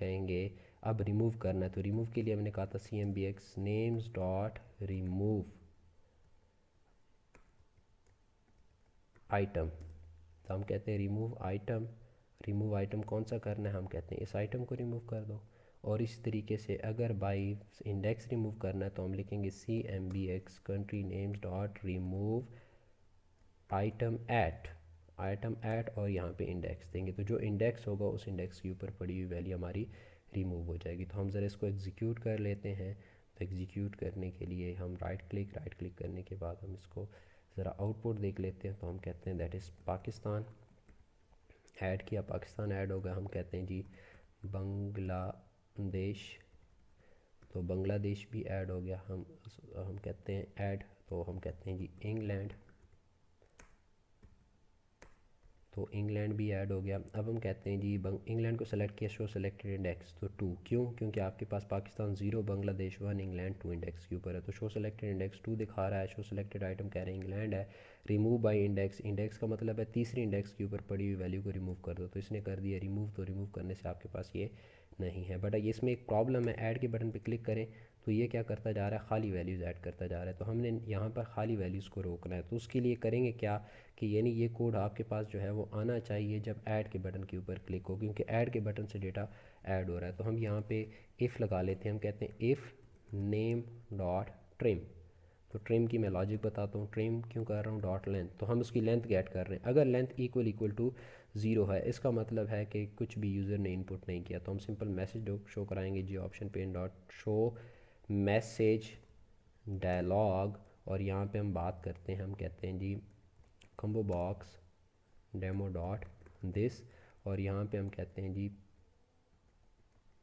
कहेंगे अब रिमूव करना है, तो रिमूव के लिए हमने कहा था cmbx names dot remove item. तो हम कहते हैं रिमूव आइटम कौन सा करना है, हम कहते हैं इस आइटम को रिमूव कर दो। और इस तरीके से अगर बाई इंडेक्स रिमूव करना है तो हम लिखेंगे cmbx country names dot remove item at और यहाँ पे इंडेक्स देंगे, तो जो इंडेक्स होगा उस इंडेक्स के ऊपर पड़ी हुई वैल्यू हमारी रिमूव हो जाएगी। तो हम ज़रा इसको एग्जीक्यूट कर लेते हैं। तो एग्जीक्यूट करने के लिए हम राइट क्लिक करने के बाद हम इसको ज़रा आउटपुट देख लेते हैं। तो हम कहते हैं दैट इज़ पाकिस्तान, ऐड किया, पाकिस्तान ऐड होगा। हम कहते हैं जी बांग्लादेश, तो बांग्लादेश भी ऐड हो गया। हम कहते हैं ऐड, तो हम कहते हैं जी इंग्लैंड, तो इंग्लैंड भी ऐड हो गया। अब हम कहते हैं जी इंग्लैंड को सेलेक्ट किया, शो सेलेक्टेड इंडेक्स, तो 2 क्यों, क्योंकि आपके पास पाकिस्तान 0, बांग्लादेश 1, इंग्लैंड 2 इंडेक्स के ऊपर है। तो शो सेलेक्टेड इंडेक्स 2 दिखा रहा है, शो सेलेक्टेड आइटम कह रहे हैं इंग्लैंड है। रिमूव बाई इंडेक्स, इंडेक्स का मतलब है तीसरी इंडेक्स के ऊपर पड़ी हुई वैल्यू को रिमूव कर दो, तो इसने कर दिया रिमूव। तो रिमूव करने से आपके पास ये नहीं है, बट इसमें एक प्रॉब्लम है, ऐड के बटन पर क्लिक करें तो ये क्या करता जा रहा है, खाली वैल्यूज़ ऐड करता जा रहा है। तो हमने यहाँ पर खाली वैल्यूज़ को रोकना है, तो उसके लिए करेंगे क्या कि यानी ये कोड आपके पास जो है वो आना चाहिए जब ऐड के बटन के ऊपर क्लिक हो, क्योंकि ऐड के बटन से डेटा ऐड हो रहा है। तो हम यहाँ पे इफ़ लगा लेते हैं, हम कहते हैं इफ़ नेम डॉट ट्रिम। तो ट्रिम की मैं लॉजिक बताता हूँ, ट्रिम क्यों कर रहा हूँ, डॉट लेंथ, तो हम उसकी लेंथ गेट कर रहे हैं। अगर लेंथ इक्वल टू 0 है, इसका मतलब है कि कुछ भी यूज़र ने इनपुट नहीं किया, तो हम सिंपल मैसेज शो कराएंगे जी ऑप्शन पे डॉट शो मैसेज डायलॉग, और यहाँ पे हम बात करते हैं, हम कहते हैं जी combo box demo dot this, और यहाँ पे हम कहते हैं जी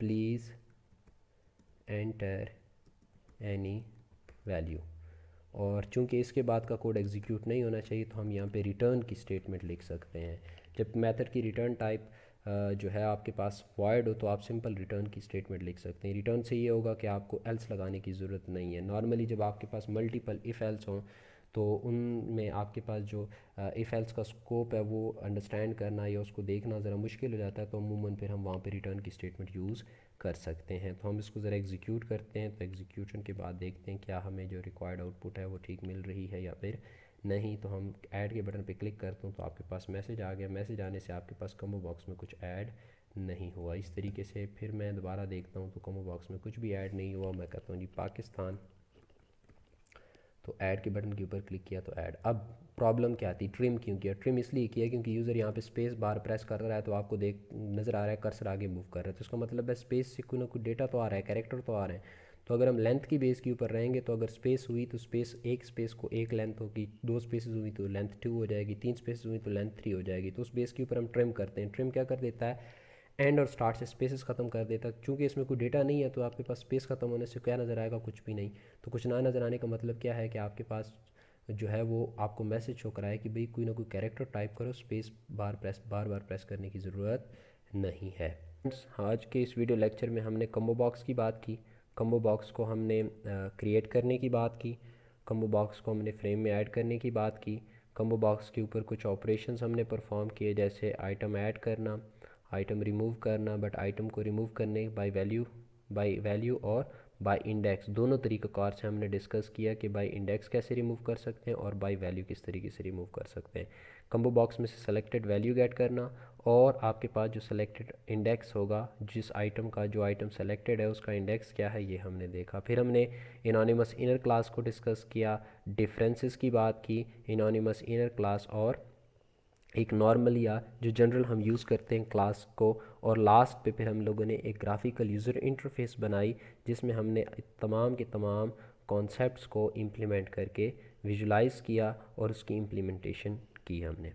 प्लीज़ एंटर एनी वैल्यू। और चूंकि इसके बाद का कोड एग्जीक्यूट नहीं होना चाहिए तो हम यहाँ पे रिटर्न की स्टेटमेंट लिख सकते हैं। जब मेथड की रिटर्न टाइप जो है आपके पास वॉइड हो तो आप सिंपल रिटर्न की स्टेटमेंट लिख सकते हैं। रिटर्न से ये होगा कि आपको एल्स लगाने की ज़रूरत नहीं है। नॉर्मली जब आपके पास मल्टीपल इफ़ एल्स हों तो उनमें आपके पास जो इफ़ एल्स का स्कोप है वो अंडरस्टैंड करना या उसको देखना ज़रा मुश्किल हो जाता है, तो अमूमन फिर हम वहाँ पे रिटर्न की स्टेटमेंट यूज़ कर सकते हैं। तो हम इसको ज़रा एग्जीक्यूट करते हैं, तो एग्जीक्यूशन के बाद देखते हैं क्या हमें जो रिक्वायर्ड आउटपुट है वो ठीक मिल रही है या फिर नहीं। तो हम ऐड के बटन पे क्लिक करते हैं तो आपके पास मैसेज आ गया। मैसेज आने से आपके पास कॉम्बो बॉक्स में कुछ ऐड नहीं हुआ। इस तरीके से फिर मैं दोबारा देखता हूँ तो कॉम्बो बॉक्स में कुछ भी ऐड नहीं हुआ। मैं कहता हूँ जी पाकिस्तान, तो ऐड के बटन के ऊपर क्लिक किया तो ऐड। अब प्रॉब्लम क्या थी, ट्रिम क्यों किया, ट्रिम इसलिए किया क्योंकि यूज़र यहाँ पे स्पेस बार प्रेस कर रहा है तो आपको देख नज़र आ रहा है कर्सर आगे मूव कर रहा है, तो इसका मतलब है स्पेस से कोई ना कोई डेटा तो आ रहा है, कैरेक्टर तो आ रहे हैं। तो अगर हम लेंथ की बेस के ऊपर रहेंगे तो अगर स्पेस हुई तो स्पेस एक स्पेस को एक लेंथ होगी, 2 स्पेसेस हुई तो लेंथ 2 हो जाएगी, 3 स्पेसेस हुई तो लेंथ 3 हो जाएगी। तो उस बेस के ऊपर हम ट्रिम करते हैं। ट्रिम क्या कर देता है, एंड और स्टार्ट से स्पेसेस ख़त्म कर देता है। चूँकि इसमें कोई डेटा नहीं है तो आपके पास स्पेस ख़त्म होने से क्या नज़र आएगा, कुछ भी नहीं। तो कुछ ना नज़र आने का मतलब क्या है कि आपके पास जो है वो आपको मैसेज शो कराए कि भाई कोई ना कोई कैरेक्टर टाइप करो, स्पेस बार बार प्रेस करने की ज़रूरत नहीं है। आज के इस वीडियो लेक्चर में हमने कम्बो बॉक्स की बात की, कम्बो बॉक्स को हमने क्रिएट करने की बात की, कम्बो बॉक्स को हमने फ्रेम में ऐड करने की बात की, कम्बो बॉक्स के ऊपर कुछ ऑपरेशंस हमने परफॉर्म किए जैसे आइटम ऐड करना, आइटम रिमूव करना, बट आइटम को रिमूव करने बाय वैल्यू और बाय इंडेक्स दोनों तरीक़ाकार से हमने डिस्कस किया कि बाय इंडेक्स कैसे रिमूव कर सकते हैं और बाय वैल्यू किस तरीके से रिमूव कर सकते हैं। कम्बो बॉक्स में से सेलेक्टेड वैल्यू गेट करना और आपके पास जो सेलेक्टेड इंडेक्स होगा, जिस आइटम का जो आइटम सेलेक्टेड है उसका इंडेक्स क्या है ये हमने देखा। फिर हमने एनोनिमस इनर क्लास को डिस्कस किया, डिफरेंसेस की बात की, एनोनिमस इनर क्लास और एक नॉर्मल या जो जनरल हम यूज़ करते हैं क्लास को, और लास्ट पे फिर हम लोगों ने एक ग्राफिकल यूज़र इंटरफेस बनाई जिसमें हमने तमाम के तमाम कॉन्सेप्ट्स को इम्प्लीमेंट करके विजुलाइज़ किया और उसकी इम्प्लीमेंटेशन की हमने।